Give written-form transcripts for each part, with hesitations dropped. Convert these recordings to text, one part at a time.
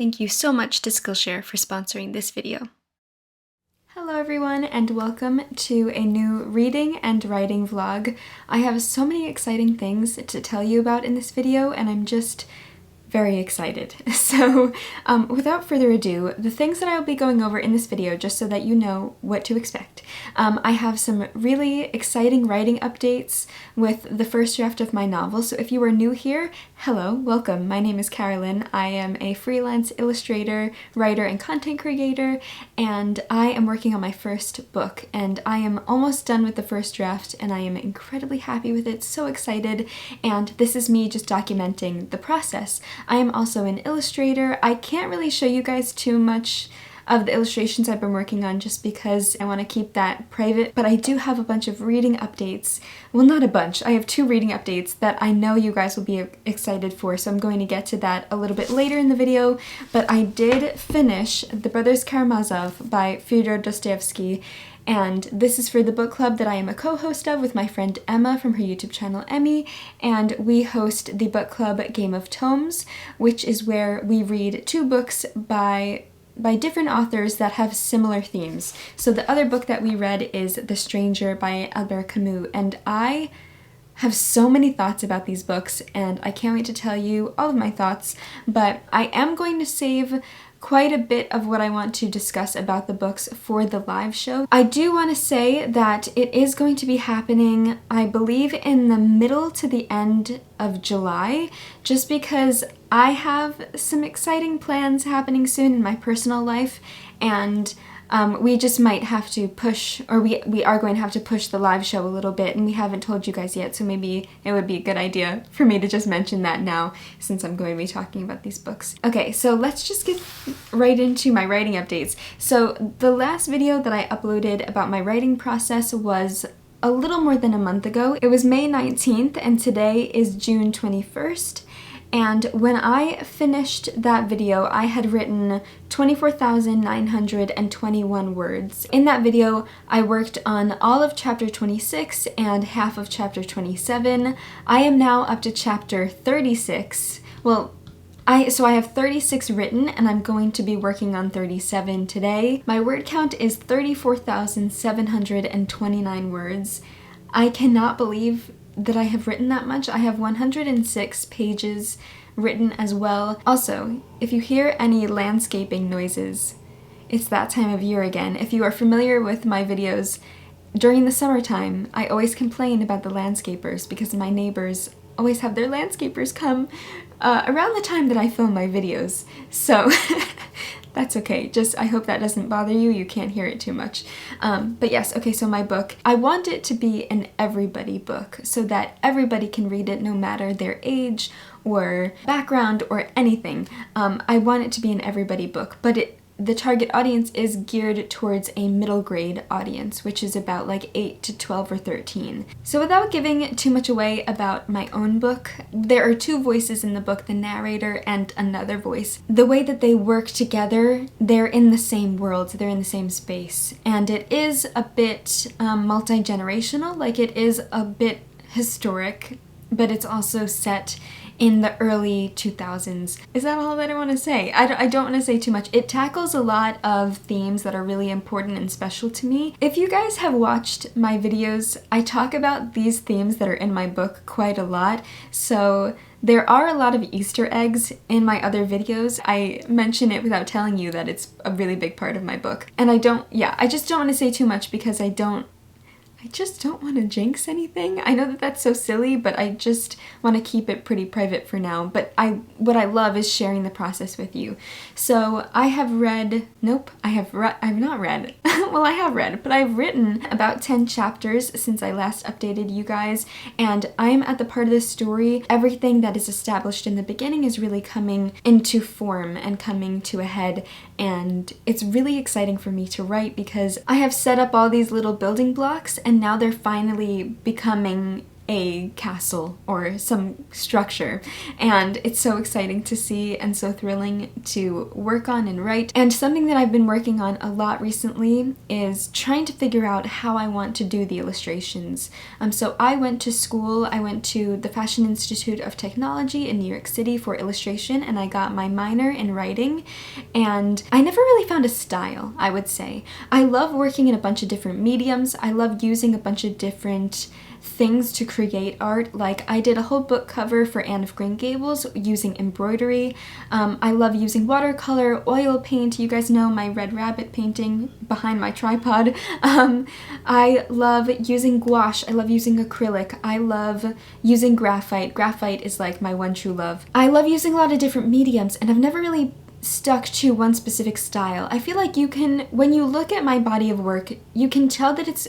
Thank you so much to Skillshare for sponsoring this video. Hello everyone and welcome to a new reading and writing vlog. I have so many exciting things to tell you about in this video and I'm just very excited. So without further ado, the things that I will be going over in this video just so that you know what to expect. I have some really exciting writing updates with the first draft of my novel, so if you are new here, hello, welcome. My name is Carolyn. I am a freelance illustrator, writer, and content creator, and I am working on my first book, and I am almost done with the first draft, and I am incredibly happy with it, so excited, and this is me just documenting the process. I am also an illustrator. I can't really show you guys too much of the illustrations I've been working on just because I want to keep that private, but I do have a bunch of reading updates. Well, not a bunch. I have 2 reading updates that I know you guys will be excited for, so I'm going to get to that a little bit later in the video, but I did finish The Brothers Karamazov by Fyodor Dostoevsky, and this is for the book club that I am a co-host of with my friend Emma from her YouTube channel Emmy, and we host the book club Game of Tomes, which is where we read 2 books by different authors that have similar themes. So the other book that we read is The Stranger by Albert Camus, and I have so many thoughts about these books and I can't wait to tell you all of my thoughts, but I am going to save quite a bit of what I want to discuss about the books for the live show. I do want to say that it is going to be happening, I believe, in the middle to the end of July, just because I have some exciting plans happening soon in my personal life, and we just might have to push, or we are going to have to push the live show a little bit, and we haven't told you guys yet, so maybe it would be a good idea for me to just mention that now, since I'm going to be talking about these books. Okay, so let's just get right into my writing updates. So the last video that I uploaded about my writing process was a little more than a month ago. It was May 19th, and today is June 21st. And when I finished that video, I had written 24,921 words. In that video, I worked on all of chapter 26 and half of chapter 27. I am now up to chapter 36. Well, so I have 36 written, and I'm going to be working on 37 today. My word count is 34,729 words. I cannot believe that I have written that much. I have 106 pages written as well. Also, if you hear any landscaping noises, it's that time of year again. If you are familiar with my videos, during the summertime, I always complain about the landscapers because my neighbors always have their landscapers come around the time that I film my videos. So that's okay. Just, I hope that doesn't bother you. You can't hear it too much. But yes, okay, so my book. I want it to be an everybody book so that everybody can read it no matter their age or background or anything. I want it to be an everybody book, but the target audience is geared towards a middle grade audience, which is about like 8 to 12 or 13. So without giving too much away about my own book, there are 2 voices in the book, the narrator and another voice. The way that they work together, they're in the same world, they're in the same space. And it is a bit multi-generational, like it is a bit historic, but it's also set in the early 2000s. Is that all that I want to say? I don't want to say too much. It tackles a lot of themes that are really important and special to me. If you guys have watched my videos, I talk about these themes that are in my book quite a lot, so there are a lot of Easter eggs in my other videos. I mention it without telling you that it's a really big part of my book. And I just don't want to say too much because I just don't want to jinx anything. I know that that's so silly, but I just want to keep it pretty private for now. But what I love is sharing the process with you. So I have read, I've not read. Well, I have read, but I've written about 10 chapters since I last updated you guys, and I'm at the part of the story, everything that is established in the beginning is really coming into form and coming to a head, and it's really exciting for me to write because I have set up all these little building blocks and now they're finally becoming a castle or some structure. And it's so exciting to see and so thrilling to work on and write. And something that I've been working on a lot recently is trying to figure out how I want to do the illustrations. So I went to school, I went to the Fashion Institute of Technology in New York City for illustration, and I got my minor in writing, and I never really found a style, I would say. I love working in a bunch of different mediums. I love using a bunch of different things to create art. Like I did a whole book cover for Anne of Green Gables using embroidery. I love using watercolor, oil paint. You guys know my red rabbit painting behind my tripod. I love using gouache. I love using acrylic. I love using graphite. Graphite is like my one true love. I love using a lot of different mediums, and I've never really stuck to one specific style. I feel like you can, when you look at my body of work, you can tell that it's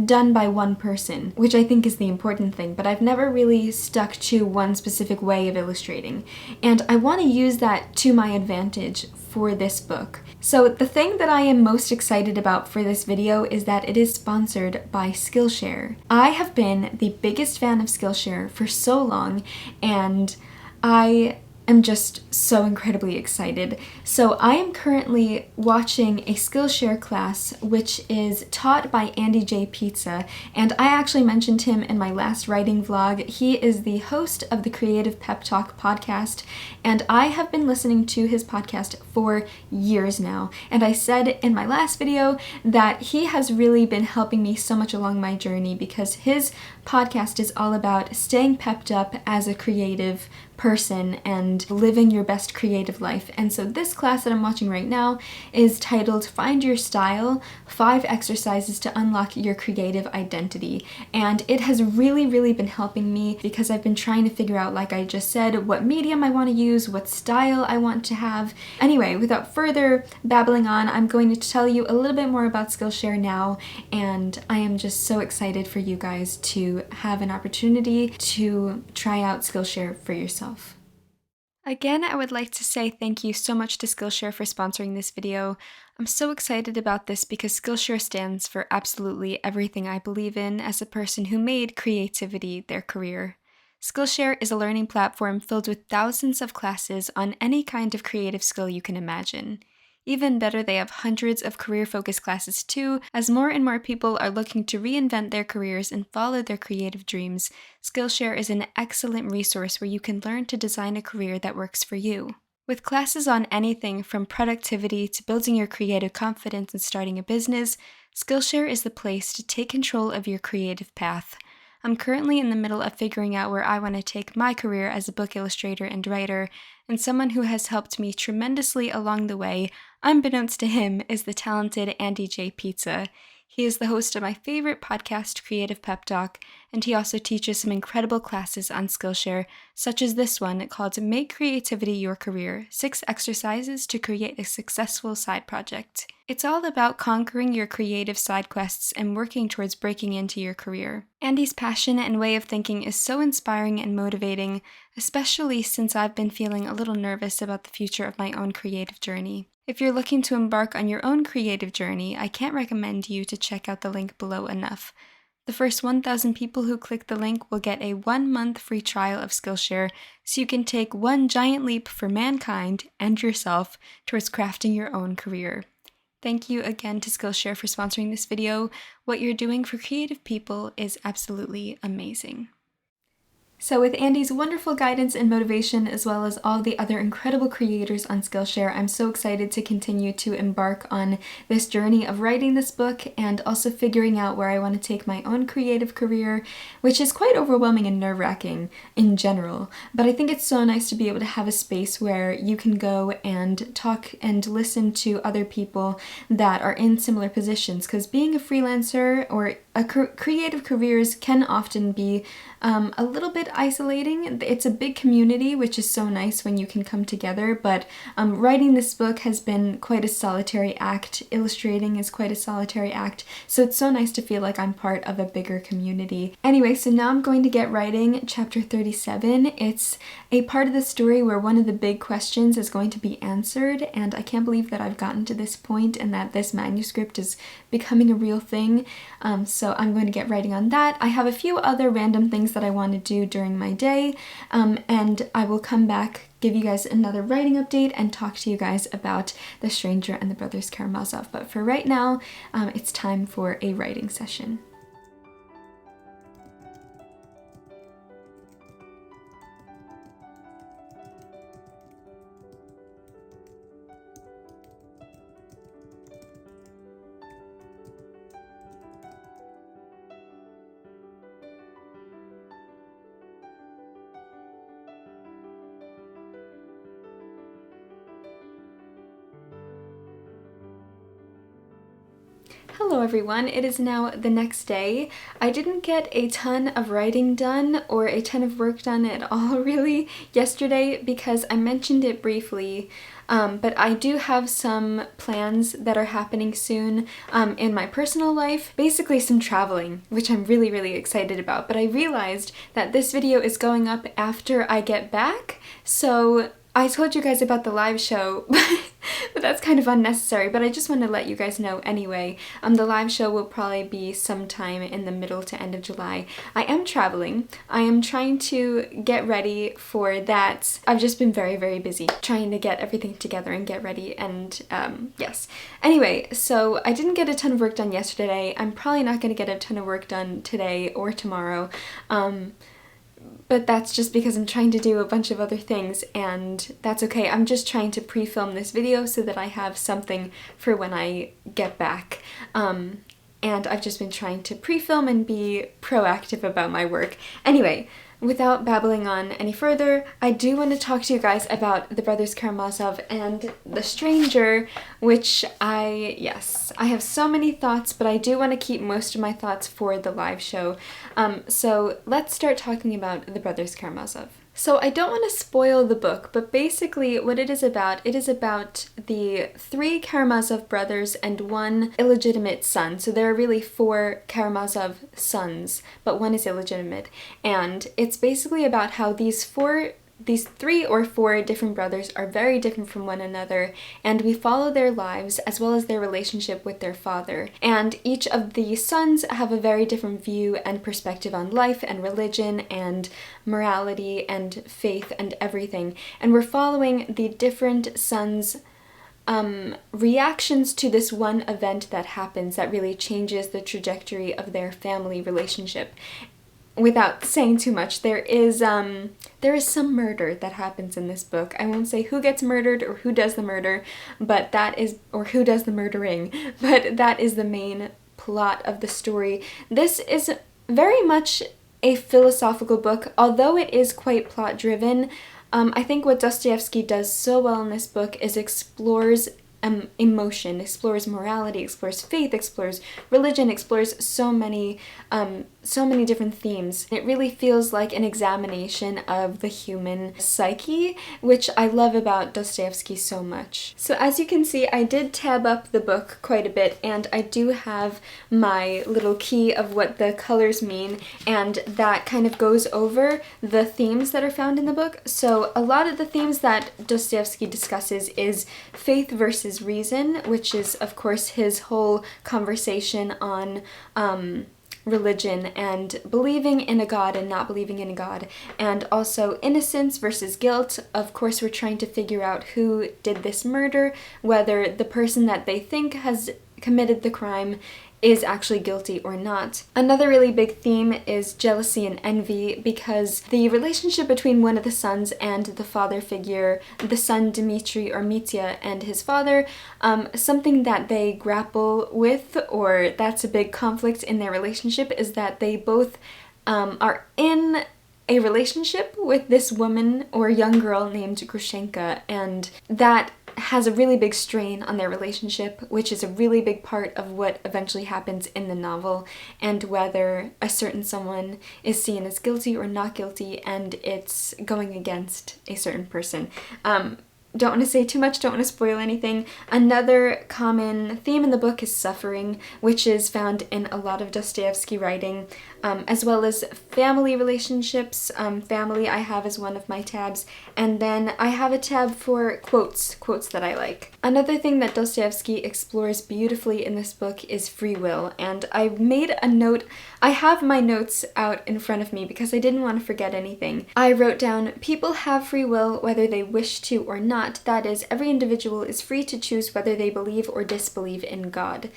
done by one person, which I think is the important thing, but I've never really stuck to one specific way of illustrating, and I want to use that to my advantage for this book. So the thing that I am most excited about for this video is that it is sponsored by Skillshare. I have been the biggest fan of Skillshare for so long, and I am just so incredibly excited. So I am currently watching a Skillshare class which is taught by Andy J. Pizza, and I actually mentioned him in my last writing vlog. He is the host of the Creative Pep Talk podcast, and I have been listening to his podcast for years now, and I said in my last video that he has really been helping me so much along my journey because his podcast is all about staying pepped up as a creative person and living your best creative life. And so this class that I'm watching right now is titled Find Your Style, 5 Exercises to Unlock Your Creative Identity. And it has really been helping me because I've been trying to figure out, like I just said, what medium I want to use, what style I want to have. Anyway, without further babbling on, I'm going to tell you a little bit more about Skillshare now, and I am just so excited for you guys to have an opportunity to try out Skillshare for yourself. Again, I would like to say thank you so much to Skillshare for sponsoring this video. I'm so excited about this because Skillshare stands for absolutely everything I believe in as a person who made creativity their career. Skillshare is a learning platform filled with thousands of classes on any kind of creative skill you can imagine. Even better, they have hundreds of career-focused classes too. As more and more people are looking to reinvent their careers and follow their creative dreams, Skillshare is an excellent resource where you can learn to design a career that works for you. With classes on anything from productivity to building your creative confidence and starting a business, Skillshare is the place to take control of your creative path. I'm currently in the middle of figuring out where I want to take my career as a book illustrator and writer, and someone who has helped me tremendously along the way, unbeknownst to him, is the talented Andy J. Pizza. He is the host of my favorite podcast, Creative Pep Talk, and he also teaches some incredible classes on Skillshare, such as this one called Make Creativity Your Career, 6 Exercises to Create a Successful Side Project. It's all about conquering your creative side quests and working towards breaking into your career. Andy's passion and way of thinking is so inspiring and motivating, especially since I've been feeling a little nervous about the future of my own creative journey. If you're looking to embark on your own creative journey, I can't recommend you to check out the link below enough. The first 1,000 people who click the link will get a 1-month free trial of Skillshare, so you can take one giant leap for mankind and yourself towards crafting your own career. Thank you again to Skillshare for sponsoring this video. What you're doing for creative people is absolutely amazing. So with Andy's wonderful guidance and motivation, as well as all the other incredible creators on Skillshare, I'm so excited to continue to embark on this journey of writing this book and also figuring out where I want to take my own creative career, which is quite overwhelming and nerve-wracking in general. But I think it's so nice to be able to have a space where you can go and talk and listen to other people that are in similar positions, because being a freelancer or creative careers can often be a little bit isolating. It's a big community, which is so nice when you can come together, but writing this book has been quite a solitary act. Illustrating is quite a solitary act, so it's so nice to feel like I'm part of a bigger community. Anyway, so now I'm going to get writing chapter 37. It's a part of the story where one of the big questions is going to be answered, and I can't believe that I've gotten to this point and that this manuscript is becoming a real thing. So so I'm going to get writing on that. I have a few other random things that I want to do during my day, and I will come back, give you guys another writing update, and talk to you guys about The Stranger and the Brothers Karamazov. But for right now, it's time for a writing session. Hello everyone, it is now the next day. I didn't get a ton of writing done or a ton of work done at all really yesterday because I mentioned it briefly, but I do have some plans that are happening soon in my personal life. Basically some traveling, which I'm really excited about, but I realized that this video is going up after I get back, so I told you guys about the live show, but that's kind of unnecessary, but I just want to let you guys know anyway. The live show will probably be sometime in the middle to end of July. I am traveling. I am trying to get ready for that. I've just been very busy trying to get everything together and get ready, and yes. Anyway, so I didn't get a ton of work done yesterday. I'm probably not going to get a ton of work done today or tomorrow. But that's just because I'm trying to do a bunch of other things, and that's okay. I'm just trying to pre-film this video so that I have something for when I get back. And I've just been trying to pre-film and be proactive about my work. Anyway, without babbling on any further, I do want to talk to you guys about The Brothers Karamazov and The Stranger, which I have so many thoughts, but I do want to keep most of my thoughts for the live show. So let's start talking about The Brothers Karamazov. So I don't want to spoil the book, but basically what it is about the 3 Karamazov brothers and 1 illegitimate son. So there are really 4 Karamazov sons, but 1 is illegitimate. And it's basically about how these 3 or 4 different brothers are very different from one another, and we follow their lives as well as their relationship with their father. And each of the sons have a very different view and perspective on life and religion and morality and faith and everything. And we're following the different sons' reactions to this one event that happens that really changes the trajectory of their family relationship. Without saying too much, there is some murder that happens in this book. I won't say who gets murdered or who does the murder, or who does the murdering, but that is the main plot of the story. This is very much a philosophical book, although it is quite plot-driven. I think what Dostoevsky does so well in this book is explores emotion, explores morality, explores faith, explores religion, explores so many different themes. It really feels like an examination of the human psyche, which I love about Dostoevsky so much. So as you can see, I did tab up the book quite a bit, and I do have my little key of what the colors mean, and that kind of goes over the themes that are found in the book. So a lot of the themes that Dostoevsky discusses is faith versus reason, which is of course his whole conversation on religion and believing in a god and not believing in a god, and also innocence versus guilt. Of course, we're trying to figure out who did this murder, whether the person that they think has committed the crime is actually guilty or not. Another really big theme is jealousy and envy, because the relationship between one of the sons and the father figure, the son Dmitri or Mitya and his father, something that they grapple with, or that's a big conflict in their relationship, is that they both are in a relationship with this woman or young girl named Grushenka, and that has a really big strain on their relationship, which is a really big part of what eventually happens in the novel, and whether a certain someone is seen as guilty or not guilty, and it's going against a certain person. Don't want to say too much, don't want to spoil anything. Another common theme in the book is suffering, which is found in a lot of Dostoevsky writing. as well as family relationships. Family I have as one of my tabs, and then I have a tab for quotes that I like. Another thing that Dostoevsky explores beautifully in this book is free will, and I made a note. I have my notes out in front of me because I didn't want to forget anything. I wrote down, people have free will whether they wish to or not. That is, every individual is free to choose whether they believe or disbelieve in God,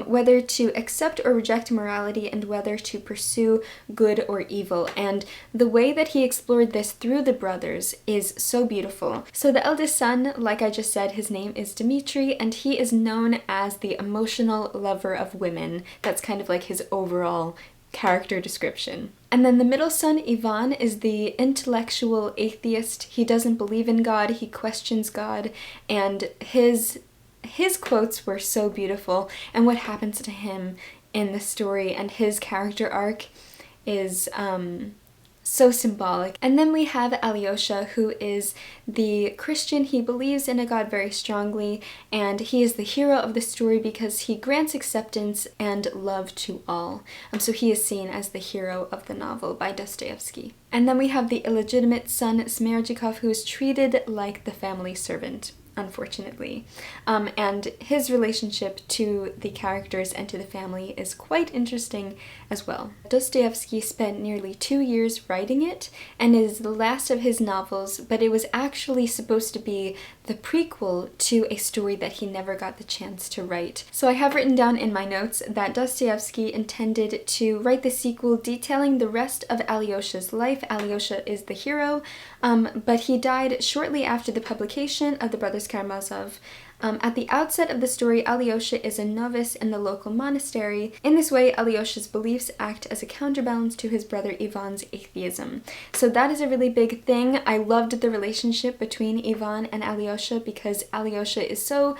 whether to accept or reject morality, and whether to pursue good or evil. And the way that he explored this through the brothers is so beautiful. So the eldest son, like I just said, his name is Dmitri, and he is known as the emotional lover of women. That's kind of like his overall character description. And then the middle son, Ivan, is the intellectual atheist. He doesn't believe in God, he questions God, and his quotes were so beautiful, and what happens to him in the story and his character arc is so symbolic. And then we have Alyosha, who is the Christian. He believes in a God very strongly, and he is the hero of the story because he grants acceptance and love to all. So he is seen as the hero of the novel by Dostoevsky. And then we have the illegitimate son, Smerdyakov, who is treated like the family servant, unfortunately. And his relationship to the characters and to the family is quite interesting as well. Dostoevsky spent nearly 2 years writing it, and it is the last of his novels, but it was actually supposed to be the prequel to a story that he never got the chance to write. So I have written down in my notes that Dostoevsky intended to write the sequel detailing the rest of Alyosha's life. Alyosha is the hero, but he died shortly after the publication of the Brothers Karamazov. At the outset of the story, Alyosha is a novice in the local monastery. In this way, Alyosha's beliefs act as a counterbalance to his brother Ivan's atheism. So that is a really big thing. I loved the relationship between Ivan and Alyosha because Alyosha is so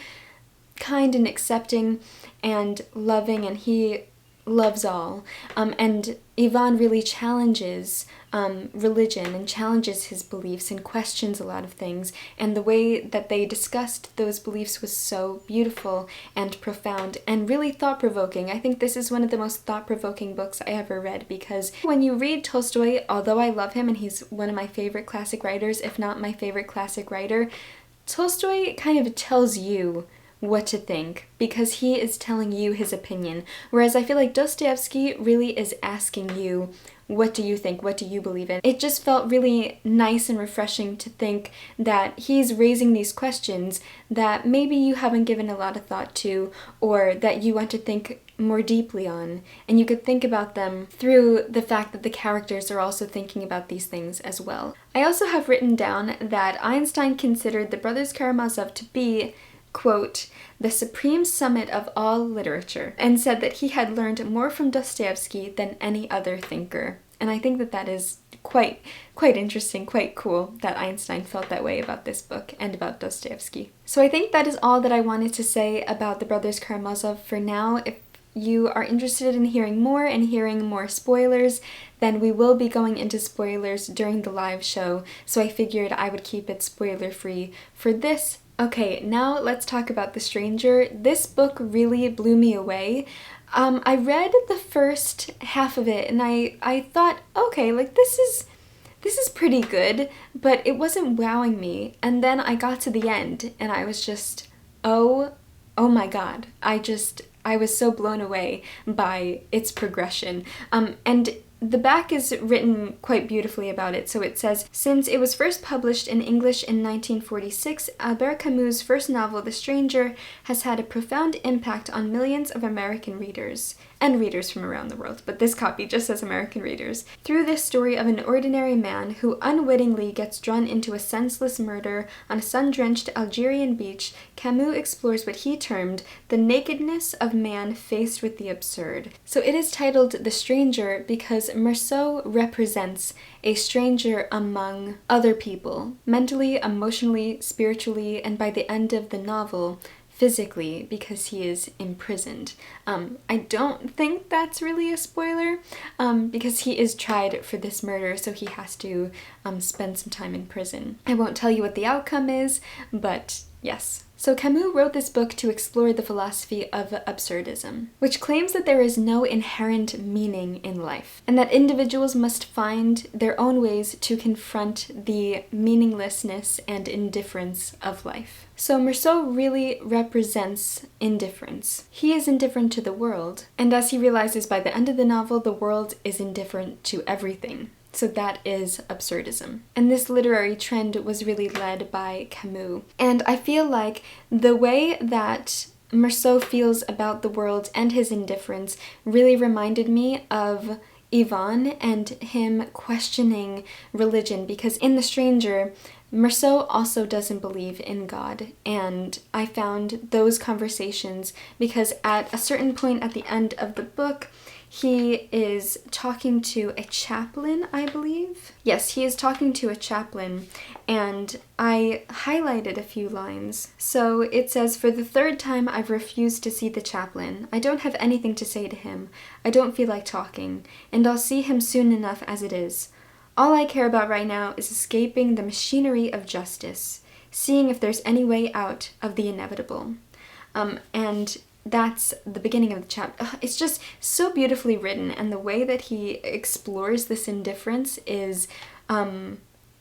kind and accepting and loving, and he loves all. And Ivan really challenges religion and challenges his beliefs and questions a lot of things, and the way that they discussed those beliefs was so beautiful and profound and really thought-provoking. I think this is one of the most thought-provoking books I ever read, because when you read Tolstoy, although I love him and he's one of my favorite classic writers, if not my favorite classic writer, Tolstoy kind of tells you what to think because he is telling you his opinion, whereas I feel like Dostoevsky really is asking you, what do you think? What do you believe in? It just felt really nice and refreshing to think that he's raising these questions that maybe you haven't given a lot of thought to, or that you want to think more deeply on, and you could think about them through the fact that the characters are also thinking about these things as well. I also have written down that Einstein considered the Brothers Karamazov to be, quote, the supreme summit of all literature, and said that he had learned more from Dostoevsky than any other thinker. And I think that that is quite interesting, quite cool that Einstein felt that way about this book and about Dostoevsky. So I think that is all that I wanted to say about the Brothers Karamazov for now. If you are interested in hearing more and hearing more spoilers, then we will be going into spoilers during the live show, so I figured I would keep it spoiler-free for this. Okay, now let's talk about The Stranger. This book really blew me away. I read the first half of it and I thought, okay, like this is pretty good, but it wasn't wowing me. And then I got to the end and I was just, oh my god. I was so blown away by its progression. And the back is written quite beautifully about it. So it says, since it was first published in English in 1946, Albert Camus' first novel, The Stranger, has had a profound impact on millions of American readers, and readers from around the world, but this copy just says American readers. Through this story of an ordinary man who unwittingly gets drawn into a senseless murder on a sun-drenched Algerian beach, Camus explores what he termed the nakedness of man faced with the absurd. So it is titled The Stranger because Meursault represents a stranger among other people, mentally, emotionally, spiritually, and by the end of the novel, physically, because he is imprisoned. I don't think that's really a spoiler, because he is tried for this murder, so he has to spend some time in prison. I won't tell you what the outcome is, but Yes. So Camus wrote this book to explore the philosophy of absurdism, which claims that there is no inherent meaning in life, and that individuals must find their own ways to confront the meaninglessness and indifference of life. So Meursault really represents indifference. He is indifferent to the world, and as he realizes by the end of the novel, the world is indifferent to everything. So that is absurdism. And this literary trend was really led by Camus. And I feel like the way that Meursault feels about the world and his indifference really reminded me of Ivan and him questioning religion, because in The Stranger, Meursault also doesn't believe in God, and I found those conversations because at a certain point at the end of the book, he is talking to a chaplain, I believe. Yes, he is talking to a chaplain, and I highlighted a few lines. So it says, "For the third time, I've refused to see the chaplain. I don't have anything to say to him. I don't feel like talking, and I'll see him soon enough as it is. All I care about right now is escaping the machinery of justice, seeing if there's any way out of the inevitable." And that's the beginning of the chapter. It's just so beautifully written, and the way that he explores this indifference is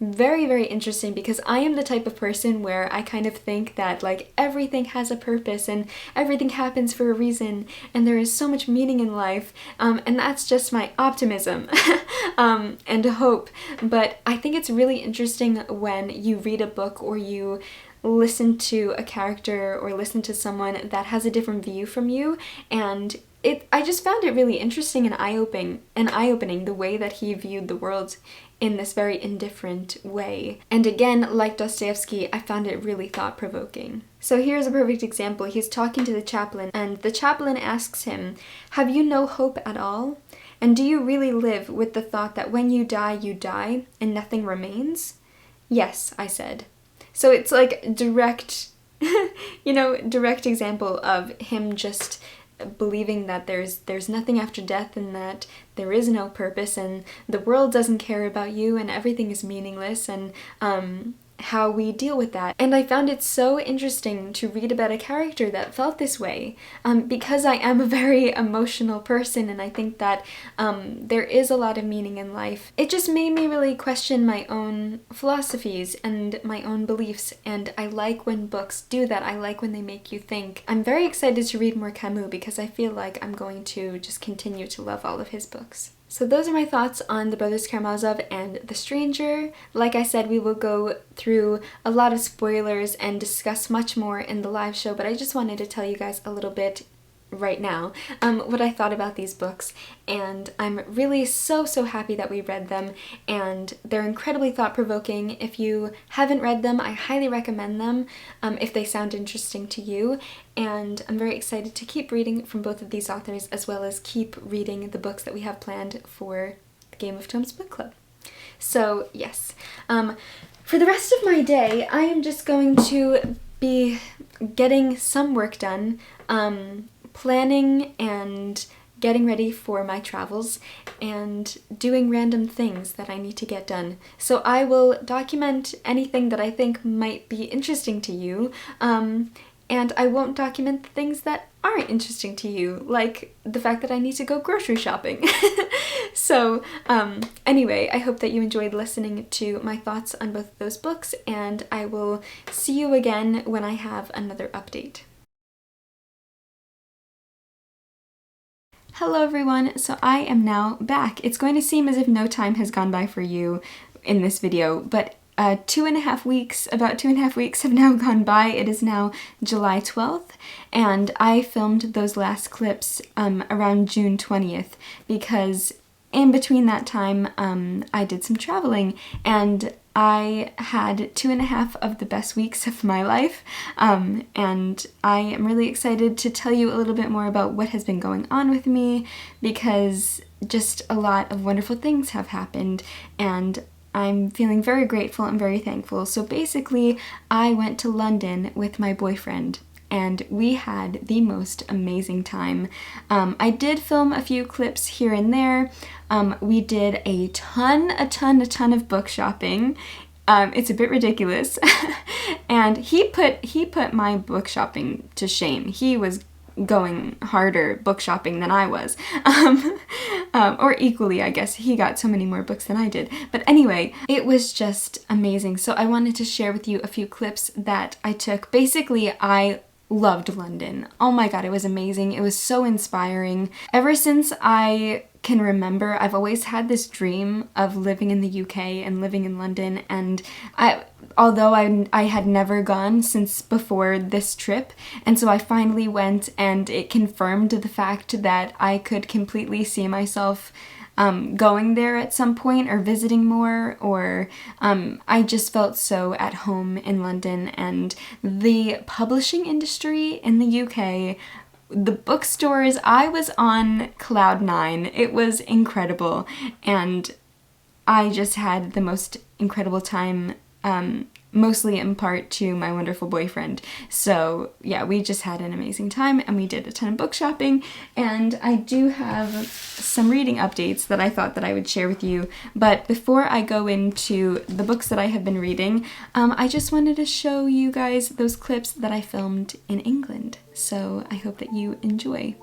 very, very interesting, because I am the type of person where I kind of think that like everything has a purpose and everything happens for a reason and there is so much meaning in life, and that's just my optimism and hope. But I think it's really interesting when you read a book or you listen to a character or listen to someone that has a different view from you, and I just found it really interesting and eye-opening the way that he viewed the world in this very indifferent way. And again, like Dostoevsky, I found it really thought-provoking. So here's a perfect example. He's talking to the chaplain, and the chaplain asks him, "Have you no hope at all? And do you really live with the thought that when you die, and nothing remains?" "Yes," I said. So it's like direct, direct example of him just believing that there's nothing after death and that there is no purpose and the world doesn't care about you and everything is meaningless, and how we deal with that. And I found it so interesting to read about a character that felt this way, because I am a very emotional person and I think that there is a lot of meaning in life. It just made me really question my own philosophies and my own beliefs, and I like when books do that. I like when they make you think. I'm very excited to read more Camus because I feel like I'm going to just continue to love all of his books. So those are my thoughts on the Brothers Karamazov and The Stranger. Like I said, we will go through a lot of spoilers and discuss much more in the live show, but I just wanted to tell you guys a little bit right now what I thought about these books, and I'm really so happy that we read them, and they're incredibly thought-provoking. If you haven't read them, I highly recommend them if they sound interesting to you, and I'm very excited to keep reading from both of these authors as well as keep reading the books that we have planned for the Game of Tomes book club. So yes, for the rest of my day I am just going to be getting some work done, planning and getting ready for my travels, and doing random things that I need to get done. So I will document anything that I think might be interesting to you, and I won't document the things that aren't interesting to you, like the fact that I need to go grocery shopping. So anyway, I hope that you enjoyed listening to my thoughts on both of those books, and I will see you again when I have another update. Hello everyone, so I am now back. It's going to seem as if no time has gone by for you in this video, but about 2.5 weeks have now gone by. It is now July 12th, and I filmed those last clips around June 20th because in between that time I did some traveling, and I had 2.5 of the best weeks of my life, and I am really excited to tell you a little bit more about what has been going on with me, because just a lot of wonderful things have happened, and I'm feeling very grateful and very thankful. So basically, I went to London with my boyfriend, and we had the most amazing time. I did film a few clips here and there. We did a ton of book shopping. It's a bit ridiculous. And he put my book shopping to shame. He was going harder book shopping than I was. Or equally, I guess. He got so many more books than I did. But anyway, it was just amazing. So I wanted to share with you a few clips that I took. Basically, I loved London. Oh my god, it was amazing. It was so inspiring. Ever since I can remember, I've always had this dream of living in the UK and living in London, and although I had never gone since before this trip, and so I finally went, and it confirmed the fact that I could completely see myself going there at some point or visiting more, or I just felt so at home in London. And the publishing industry in the UK, the bookstores, I was on cloud nine. It was incredible, and I just had the most incredible time, mostly in part to my wonderful boyfriend. So yeah, we just had an amazing time, and we did a ton of book shopping, and I do have some reading updates that I thought that I would share with you. But before I go into the books that I have been reading, I just wanted to show you guys those clips that I filmed in England. So I hope that you enjoy.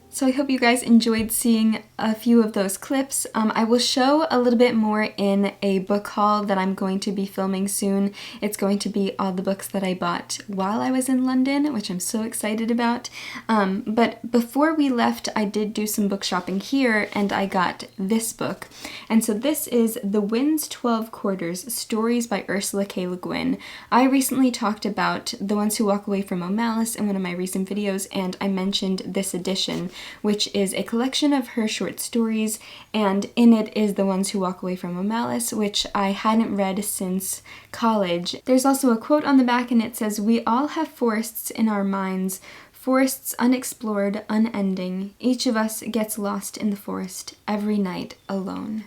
So I hope you guys enjoyed seeing a few of those clips. I will show a little bit more in a book haul that I'm going to be filming soon. It's going to be all the books that I bought while I was in London, which I'm so excited about. But before we left, I did do some book shopping here, and I got this book. And so this is The Wind's 12 Quarters, Stories by Ursula K. Le Guin. I recently talked about The Ones Who Walk Away from O'Malice in one of my recent videos, and I mentioned this edition, which is a collection of her short stories, and in it is The Ones Who Walk Away from O'Malice, which I hadn't read since college. There's also a quote on the back, and it says, "We all have forests in our minds, forests unexplored, unending. Each of us gets lost in the forest every night alone."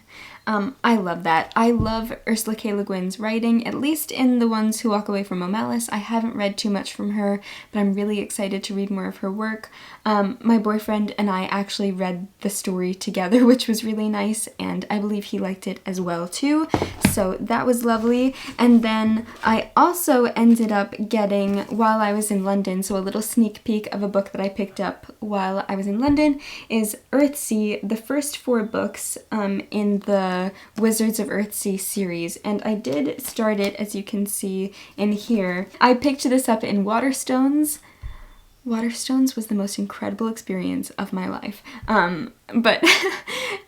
I love that. I love Ursula K. Le Guin's writing, at least in The Ones Who Walk Away from O'Malice. I haven't read too much from her, but I'm really excited to read more of her work. My boyfriend and I actually read the story together, which was really nice, and I believe he liked it as well too, so that was lovely. And then I also ended up getting, while I was in London, so a little sneak peek of a book that I picked up while I was in London is Earthsea, the first 4 books in the Wizards of Earthsea series, and I did start it, as you can see in here. I picked this up in Waterstones. Waterstones was the most incredible experience of my life. But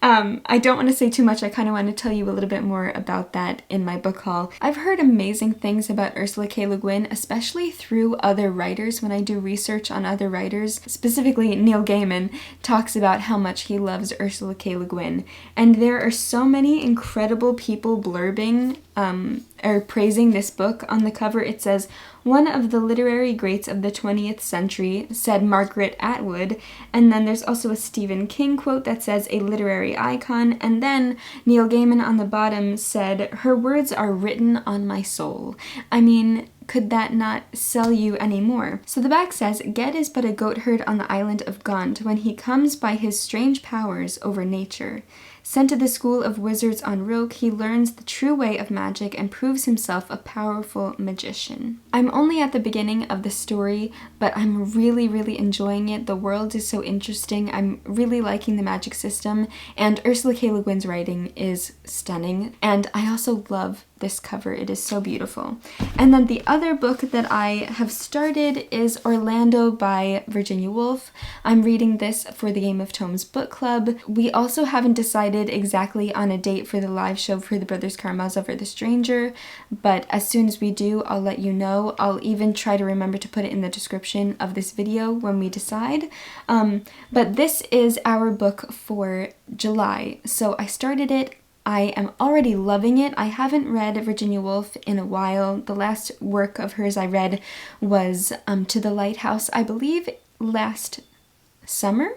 I don't want to say too much. I kind of want to tell you a little bit more about that in my book haul. I've heard amazing things about Ursula K. Le Guin, especially through other writers. When I do research on other writers, specifically Neil Gaiman talks about how much he loves Ursula K. Le Guin. And there are so many incredible people blurbing or praising this book. On the cover it says, "One of the literary greats of the 20th century," said Margaret Atwood. And then there's also a Stephen King quote quote that says a literary icon, and then Neil Gaiman on the bottom said, "Her words are written on my soul." I mean, could that not sell you anymore? So the back says, Ged is but a goatherd on the island of Gond when he comes by his strange powers over nature. Sent to the school of wizards on Roke, he learns the true way of magic and proves himself a powerful magician. I'm only at the beginning of the story, but I'm really enjoying it. The world is so interesting. I'm really liking the magic system, and Ursula K. Le Guin's writing is stunning, and I also love this cover. It is so beautiful. And then the other book that I have started is Orlando by Virginia Woolf. I'm reading this for the Game of Tomes book club. We also haven't decided exactly on a date for the live show for the Brothers Karamazov or The Stranger, but as soon as we do, I'll let you know. I'll even try to remember to put it in the description of this video when we decide. But this is our book for July. So I started it. I am already loving it. I haven't read Virginia Woolf in a while. The last work of hers I read was To the Lighthouse, I believe last summer,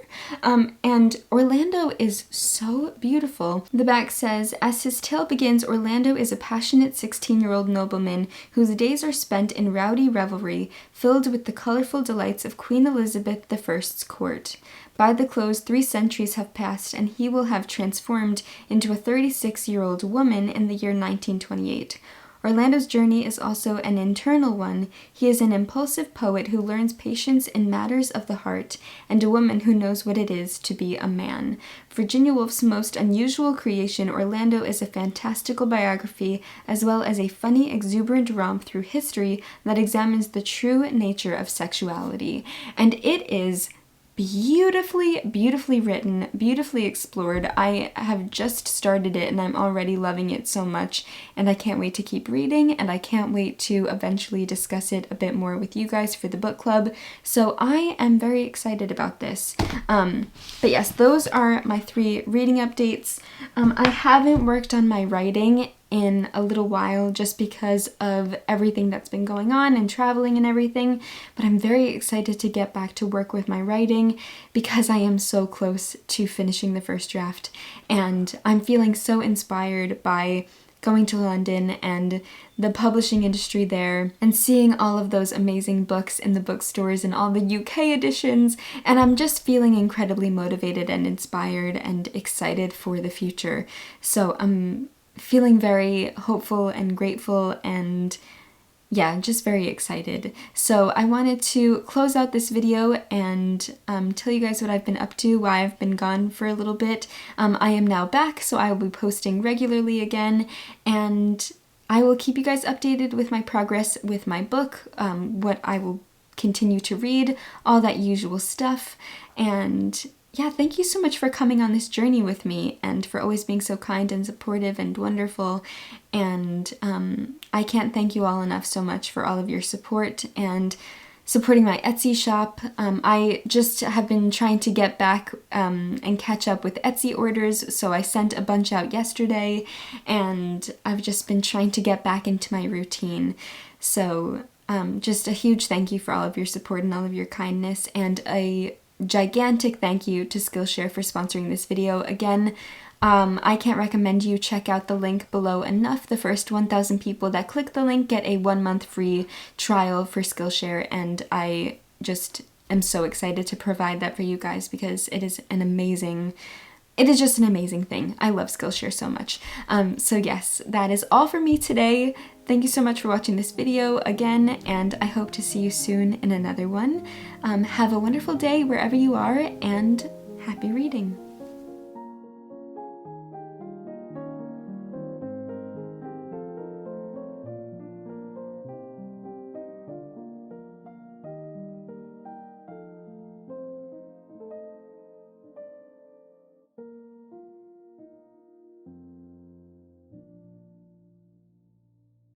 and Orlando is so beautiful. The back says, as his tale begins, Orlando is a passionate 16-year-old nobleman whose days are spent in rowdy revelry, filled with the colorful delights of Queen Elizabeth I's court. By the close, 3 centuries have passed, and he will have transformed into a 36-year-old woman in the year 1928. Orlando's journey is also an internal one. He is an impulsive poet who learns patience in matters of the heart, and a woman who knows what it is to be a man. Virginia Woolf's most unusual creation, Orlando is a fantastical biography, as well as a funny, exuberant romp through history that examines the true nature of sexuality. And it is beautifully written, beautifully explored. I have just started it and I'm already loving it so much, and I can't wait to keep reading, and I can't wait to eventually discuss it a bit more with you guys for the book club. So I am very excited about this. But yes, those are my 3 reading updates. I haven't worked on my writing in a little while just because of everything that's been going on and traveling and everything, but I'm very excited to get back to work with my writing because I am so close to finishing the first draft, and I'm feeling so inspired by going to London and the publishing industry there and seeing all of those amazing books in the bookstores and all the UK editions, and I'm just feeling incredibly motivated and inspired and excited for the future. So I'm feeling very hopeful and grateful and yeah, just very excited. So I wanted to close out this video and tell you guys what I've been up to, why I've been gone for a little bit. I am now back, so I will be posting regularly again, and I will keep you guys updated with my progress with my book, what I will continue to read, all that usual stuff. And yeah, thank you so much for coming on this journey with me and for always being so kind and supportive and wonderful. And I can't thank you all enough so much for all of your support and supporting my Etsy shop. I just have been trying to get back and catch up with Etsy orders, so I sent a bunch out yesterday, and I've just been trying to get back into my routine. So just a huge thank you for all of your support and all of your kindness, and a gigantic thank you to Skillshare for sponsoring this video. Again, I can't recommend you check out the link below enough. The first 1,000 people that click the link get a 1-month free trial for Skillshare, and I just am so excited to provide that for you guys because it is just an amazing thing. I love Skillshare so much. So yes, that is all for me today. Thank you so much for watching this video again, and I hope to see you soon in another one. Have a wonderful day wherever you are, and happy reading.